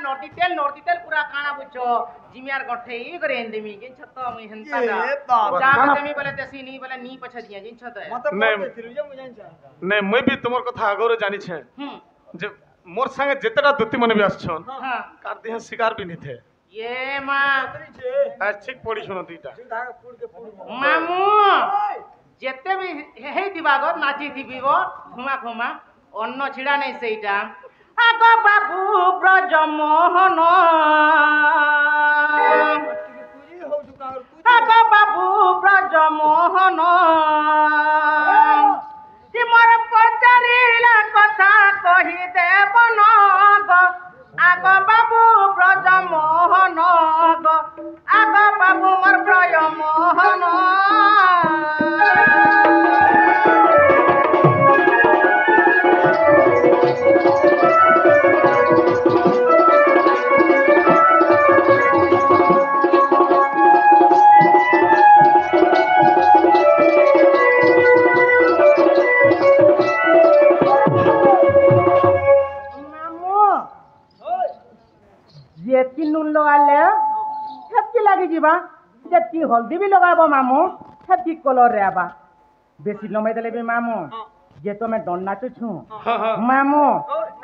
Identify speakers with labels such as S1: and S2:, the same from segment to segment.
S1: naughty तेल पूरा खाना बुझो जिमियार गठे ई करे एंदेमी के छत मई हंता जा तेमी बोले देसी नी बोले नी पछ दिया जिन छत
S2: नहीं मैं भी तुमर कथा आगोरे जानी छे जे मोर संगे जेतेटा दुती मने भी आछन कार देह शिकार भी नहीं थे
S1: ये मां
S2: ठीक पड़ी सुनो दीटा
S1: मामू जेते भी हे दिबागत नाची दिबिबो घुमा घुमा अन्न छिड़ा नहीं सेटा आगो बाबू ब्रजमोहन आगो बाबू ब्रजमोहन तुमर पचारिला कथा कहि देब न आगो बाबू ब्रजमोहन आगो बाबू मोर ब्रजमोहन जेती नून लगाले हेती लागी जीवा जेती हल्दी भी लगाबो मामू हेती कलर रेबा बेसी लमे देले भी मामू जे तो मैं डन नाचु छु मामू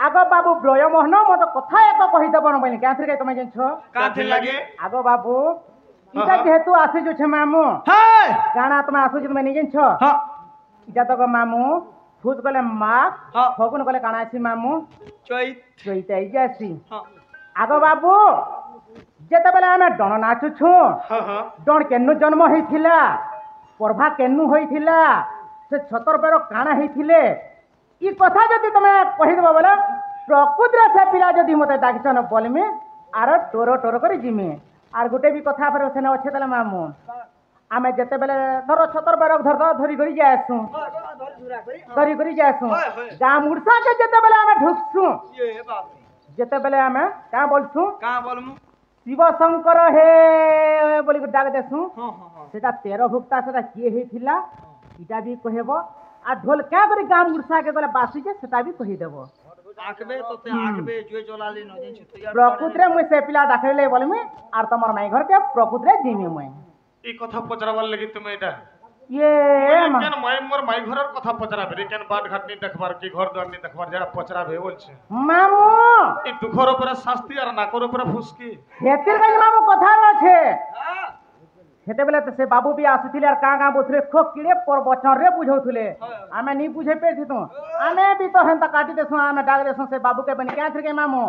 S1: आगो बाबू ब्रय मोहन मत कथा एक कहि देबो न बनि काथि के तमे जेन छ
S2: काथि लागे
S1: आगो बाबू इटा जेतु आसी जो छ मामू हे काना तमे आसु जे तमे नि जेन छ इटा तो मामू फुज गले मा फगुन गले काना आसी मामू चैत आई जासी आगो बाबू जेते बेले आमे डन नाचु छु डन केनु जन्म होइथिला प्रभा केनु होइथिला से छतर बेर काना होइथिले ई कथा जदी तमे कहि देबो बोले प्रकृति रे से पिला जदी मते डाकिछन बोलमे आर टोरो टोरो करी जिमे आर गुटे भी कथा पर सेने अछि तले मामू आमे जेते बेले धरो छतर बेर धरी गरी जायसु धरी गरी जायसु गा मुरसा के जेते बेले आमे ढुकसु जेते बेले आमे का बोलमु शिव शंकर हे बोली को डाक देसु सेटा 13 भुक्ता सेटा किए हेथिला इटा भी कहबो आ ढोल क्या करी गाम गुरसा के गले बासी के सेटा भी कहि देबो
S3: आकबे तते आकबे जुए जलाली न जेन छितया
S1: प्रकृति रे मुई से पिला डाकले बोलमे आर तमर माई घर के प्रकृति रे जिमे मुई
S2: ई कथा पचरावाल लगी तुम एटा
S1: ये
S2: केन माई मोर माई घरर कथा पचरा बेरे केन बाट घाट नी देखबार की घर द्वार नी देखबार जरा पचरा भे बोल छे
S1: मामू
S2: ई दुखर ऊपर शास्ति आर नाकर ऊपर फुसकी
S1: हेतिर गई मामू कथा न छे हेते बेले त से बाबू भी आसीथिले आर का बोथरे खो किड़े पर बचन रे बुझौथले आमे नी बुझे पे थितो आमे भी तो हंता काटी देसु आमे डाग देसु से बाबू के बन क्या थिर के मामू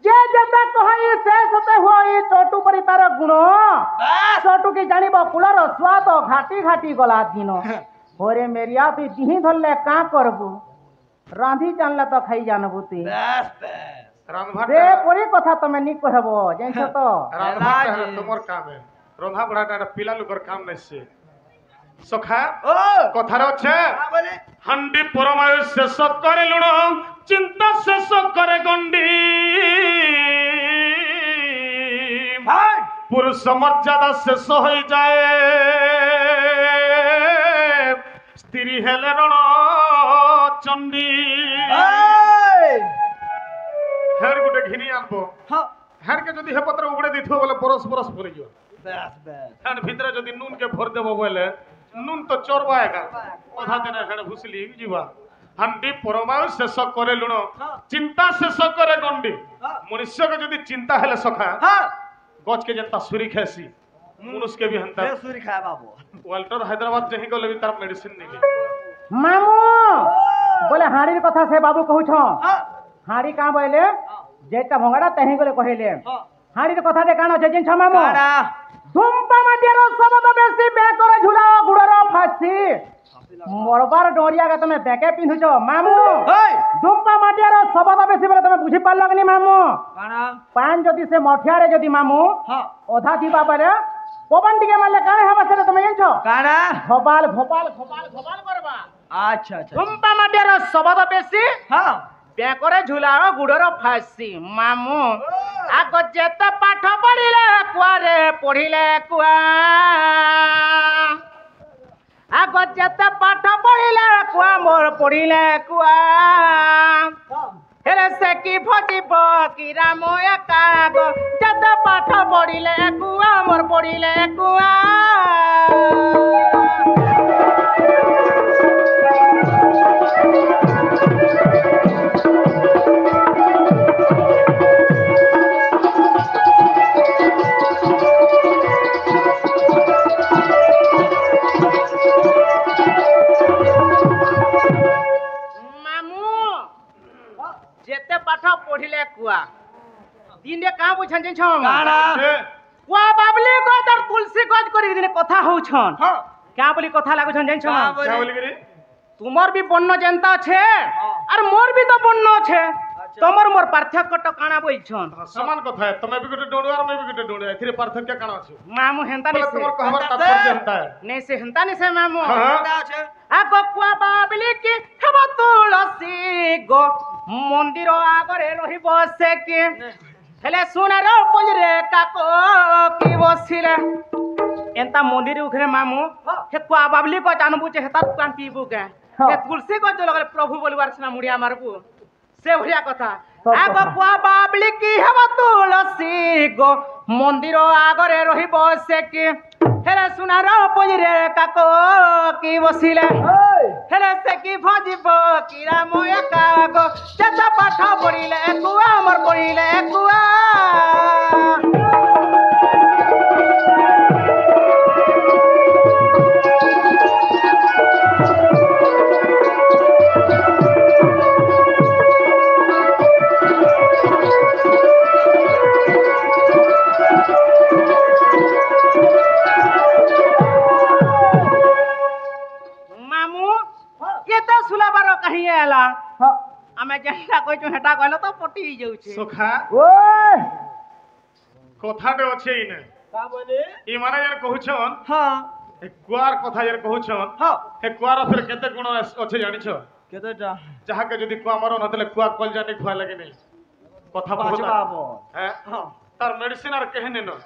S1: जे जता कहई से सते होई छोटू परी तार गुण छोटू की जानिबो कुलर स्वाद घाटी घाटी गला दिनो होरे मेरिया तू दिही धरले का करबू रांधी जानले तो खाई जानबू ती
S2: रांधभात
S1: रे परी कथा तमे नी कहबो जेन छ तो
S2: रांधभात तुमर काम है रंधा बड़ाटा पिला लुकर काम नै से सखा कथार छे हंडी परमायु शेष करे लुण चिंता शेष करे गंडी पुरुष मर्यादा शेष हो जाए स्त्री हेले रण चंडी हेर गुटे घिनी आनबो हेर के जदी हे पत्र उगड़े दिथो बोले बरस बरस परि जो हेर भीतर जदी नून के भर देबो बोले नून तो चोरवाएगा कथा देना हेड भुसली जीवा हंडी परमायु शेष करे लुण चिंता शेष करे गंडी मनुष्य के जदी चिंता हेले सखा गच के जनता सुरी खेसी मनुष्य के भी हंता
S3: सुरी खाए बाबू
S2: वाल्टर हैदराबाद जही गले भी तार मेडिसिन नहीं
S1: मामू बोले हाड़ी कथा से बाबू कहू छ हाड़ी का बोले जेटा भंगाड़ा तही गले कहले हाड़ी कथा दे कानो जे जिन छ मामू धुम्पा माटियारो सबद बेसी बेकर झुला गुड़र फासी मरबार डोरिया के तमे बेके पिंधुछ मामू धुम्पा माटियारो सबद बेसी बोले तमे बुझी पारल कि मामू
S3: काना
S1: पान जदी से मठियारे जदी मामू ओधा दिबा बारे पवन टिके मारले काने हवा से तमे जानछो
S3: काना
S1: घोपाल घोपाल घोपाल घोपाल करबा
S3: अच्छा अच्छा
S1: धुम्पा माटियारो सबद बेसी बेकरे झुलाओ गुड़र फासी मामू आग जेते पाठ पढ़िले कुआरे पढ़िले कुआ आग जेते पाठ पढ़िले कुआ मोर पढ़िले कुआ हेरे से की भजिब की राम एकाग जद पाठ पढ़िले कुआ मोर पढ़िले कुआ जेते पाठ पढ़िले कुआ दिन रे का बुझन जे छम
S3: काना
S1: कुआ बाबली गज और तुलसी गज करी दिन कथा होछन हां क्या बोली कथा लागुछन जे छम
S2: क्या बोली करी
S1: तुमर भी बन्न जनता छे और मोर भी तो बन्न छे तमर मोर पार्थक्य तो काना बोलछन
S2: समान कथा है तमे भी गुटे डोडो और मैं भी गुटे डोडो एथिरे पार्थक्य काना अछि
S1: मामू हेंता नि
S2: तुमर कहबर तात्पर्य हेंता है
S1: नहीं से हेंता नि से मामू
S3: का छे
S1: आगो कुआ बाबली की हेब तुलसी गो मंदिर आगरे रही बसे के हेले सुनार पंजरे काको की बसिले एंता मंदिर उखरे मामू हे कुआ बाबली को जानबू छे हेता दुकान पीबू के हे तुलसी को जो लगले प्रभु बोलवार छना मुड़िया मारबू से भरिया कथा आगो कुआ बाबली की हेब तुलसी गो मंदिर आगरे रही बसे के हेले सुनार पंजरे काको की बसिले हेले से की भजिब की राम एकाग जद पाठ पढ़िले कुआ मोर पढ़िले कुआ कहीं आला हमें जेटा कोइ छु हेटा कहलो तो पटी जाउ छे
S2: सुखा
S1: ओए
S2: कथाटे अछि इने
S3: का बोले
S2: ई माने यार कहउछन
S1: हां
S2: ए कुआर कथा यार कहउछन
S1: हां
S2: ए कुआर फिर केते गुण अछि जानिछ
S3: केतेटा
S2: जहा के जदी कुआ मरो नतले कुआ कल जाने खुआ लगे नहीं कथा बहुत
S3: बाबो
S2: हैं तार मेडिसिन आर कहने न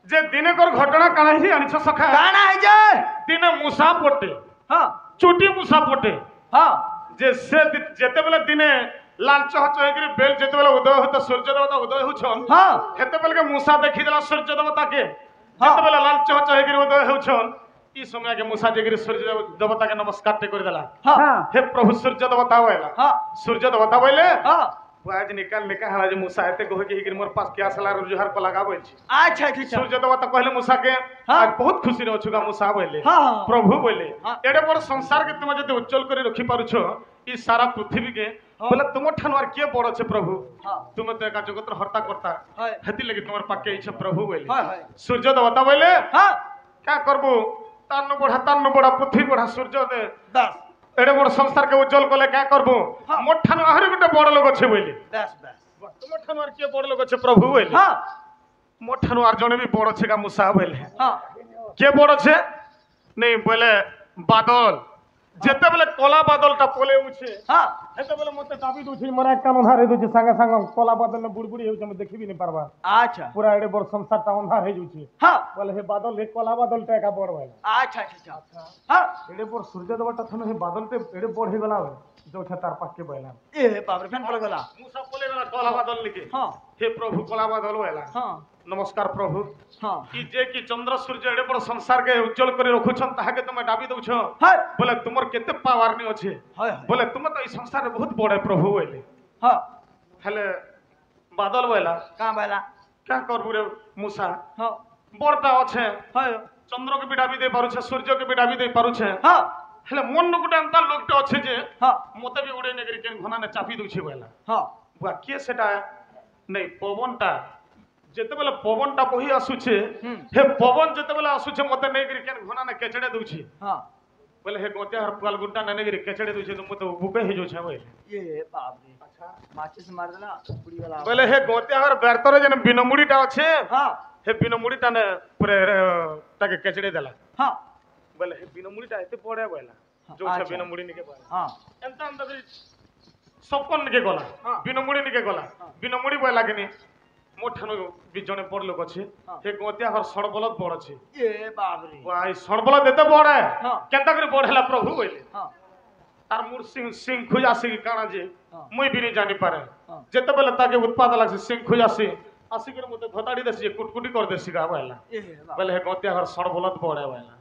S2: जे दिने कर घटना काना ही जानिछ सखा
S3: काना है जे
S2: दिने मुसा पटे
S3: हां
S2: चोटी मुसा पटे
S3: हां
S2: जे से जेते बेले दिने लाल चहच होगिरी बेल जेते बेले उदय होता सूर्य देवता उदय होछन
S3: हां
S2: हेते बेले के मूसा देखि देला सूर्य देवता के जेते बेले लाल चहच होगिरी उदय होछन ई समय के मूसा जेगिरी सूर्य देवता के नमस्कार ते कर देला
S3: हां
S2: हे प्रभु सूर्य देवता होइला
S3: हां
S2: सूर्य देवता बोले
S3: हां
S2: आज निकाल हला जे मूसा एते कहे कि मोर पास क्या सला रुजहार को लगाबै छी
S3: अच्छा ठीक है
S2: सूर्य देवता कहले मूसा के आज बहुत खुशी रहौ छुगा मूसा बोले
S3: हां
S2: प्रभु बोले एडे बड़ संसार के तुम जदि उज्जवल करी रखि पारुछो ई सारा पृथ्वी के बोले तुम ठानवार के बड़ छे प्रभु तुम तो एका जगत र हर्ता करता हेति लगे तुमर पाके इछ प्रभु बोले सूर्य देवता बोले
S3: हां
S2: क्या करबो तान्नु बड़ा पृथ्वी बड़ा सूर्य दे 10 एडे बड़ संसार के उज्जवल कले क्या करबो मोर ठान आहुरी गुटे बड़ लोग छे बोले
S3: बस बस
S2: तुम ठानवार के बड़ लोग छे प्रभु बोले
S3: हां
S2: मोर ठानवार जने भी बड़ छे का मूसा बोले
S3: हां
S2: के बड़ छे नहीं बोले बादल जेते बेले कोला बादलटा पोले उछे
S3: हां
S2: हेते बेले मते दाबी दुछि मरा कान अंधार दुछि संगे संग कोला बादल ने बुड़बुड़ी होछ हम देखि भी नहीं पारबा
S3: अच्छा
S2: पूरा एडे बड़ संसारटा अंधार हे जुछि
S3: हां
S2: बोले हे बादल हे कोला बादलटा का बड़ भाई
S3: अच्छा अच्छा हां
S2: एडे बड़ सूर्य देवता थने हे बादलटे एडे बड़ हे गला जो छतार पाके बैला
S3: ए बाप रे फैन पड़ गला
S2: मूसा बोले गला कोला बादल लिखे
S3: हां
S2: हे प्रभु कोला बादल होइला
S3: हां
S2: नमस्कार प्रभु
S3: हां
S2: कि जे कि चंद्र सूर्य एडे बड़ संसार के उज्जवल करे रखुछन ताहा के तुम डाबी दउछ
S3: हां
S2: बोले तुमर केते पावर नि अछि
S3: हां
S2: बोले तुम तो ई संसार रे बहुत बड़ प्रभु होइले
S3: हां
S2: हेले बादल बोला
S3: का बोला
S2: क्या करबू रे मूसा
S3: हां
S2: बड़टा अच्छे
S3: हां
S2: चंद्र के बिडा भी दे पारुछे सूर्य के बिडा भी दे पारुछे
S3: हां
S2: हेले मन गुटे अंता लोकटा अच्छे जे
S3: हां
S2: मते भी उड़े नेगरी केन घना ने चापी दुछे बोला
S3: हां
S2: बुआ के सेटा नहीं पवनटा जेते बेले पवनटा बही आसुछे हे पवन जेते बेले आसुछे मते नेगरी केन घना ने केचड़े दुछे
S3: हां
S2: बोले हे गोते हर पाल गुंटा ने नेगरी केचड़े दुछे तो मते बुके हे जो छे बोले
S3: ये बाप रे अच्छा माचिस मार देला बुड़ी वाला
S2: बोले हे गोते हर बेरतरे जने बिनमुड़ीटा अच्छे
S3: हां
S2: हे बिनमुड़ीटा ने पूरे ताके केचड़े देला
S3: हां
S2: बोले हे बिनमुड़ीटा एते पड़े बोला जो छे बिनमुड़ी निके बोला
S3: हां
S2: एंता अंदर सपन निके गला बिनमुड़ी निके गला बिनमुड़ी बोला कि मोठन भी जने बड़ लोग अच्छे हे गोतिया हर सड़बलत बड़ अच्छे
S3: ए बाप रे
S2: वाई सड़बलत देते बड़ है
S3: हां
S2: केनता करे बढ़ेला प्रभु बोले
S3: हां
S2: तार मुर सिंह खुजा सिंह काना जे मुई भी नहीं जानी पारे যেতেবেলে তাকে উৎপাদ লাগছে সিং খুঁজাসি আসিকি মতো ঘটাড়ি দেছি কুটকুটি করে দেছি গা বইলা বলে হে গতিয়া ঘর সড়বলত পড়ে বইলা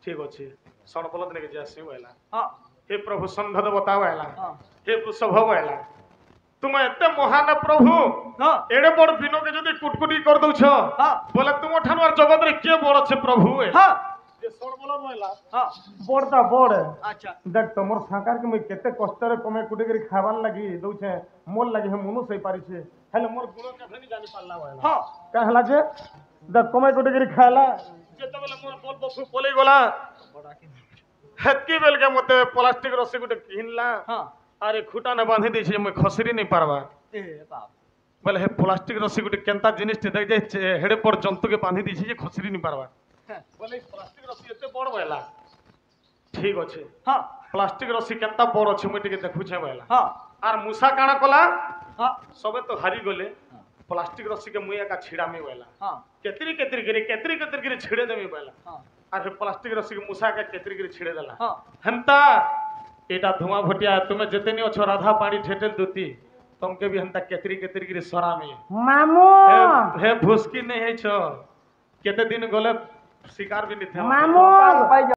S2: ঠিক আছে সড়বলত নেকে যাসি বইলা हे प्रभु संघ देवता बहला हे वृषभ बहला तुम एते महान प्रभु एड़े बड़ बिनो के जदी कुटकुटी कर दउ छ बोले तुम ठानु और जगत रे के बड़ छे प्रभु जे सरबल बहला
S1: बड़ता बड़
S3: अच्छा
S2: देख तमर साकार के मैं केते कष्ट रे कमे कुटी करी खाबान लागि दउ छे मोर लागि हम मनु सही पारी छे हेले मोर गुण के फेनी जानि पाला बहला कहला जे देख कमे कुटी करी खाला जेते बेले मोर बोल बसु पले गला हेतकी बेल के मते प्लास्टिक रस्सी गुटे किनला अरे खुटा ने बांधी दै छै मैं खसरी नहीं पारबा
S3: बाप
S2: बोले हे प्लास्टिक रस्सी गुटे केनता जिनिस ते देख जाय हेडे पर जंतु के बांधी दै छै जे खसरी नहीं पारबा बोले प्लास्टिक रस्सी एते बड़ बहला ठीक अछि प्लास्टिक रस्सी केनता बड़ अछि मैं टिके देखु छै बहला आर मुसा काना कला सबे तो हारी गले प्लास्टिक रस्सी के मुया का छिड़ा में बहला केतरी केतरी छिड़े देमी बहला আর প্লাস্টিক রসি মুসা কে কেতরি করে ছিড়ে দেলা হেনতা এটা ধোঁয়া ভটিয়া তুমি যেতেনি অছো রাধা পানি ঠেটেল দুতি तुमके भी हंता केतरी करे सरा में
S1: मामू
S2: हे भुसकी नहीं है छो केते दिन गले शिकार भी नहीं थे
S1: मामू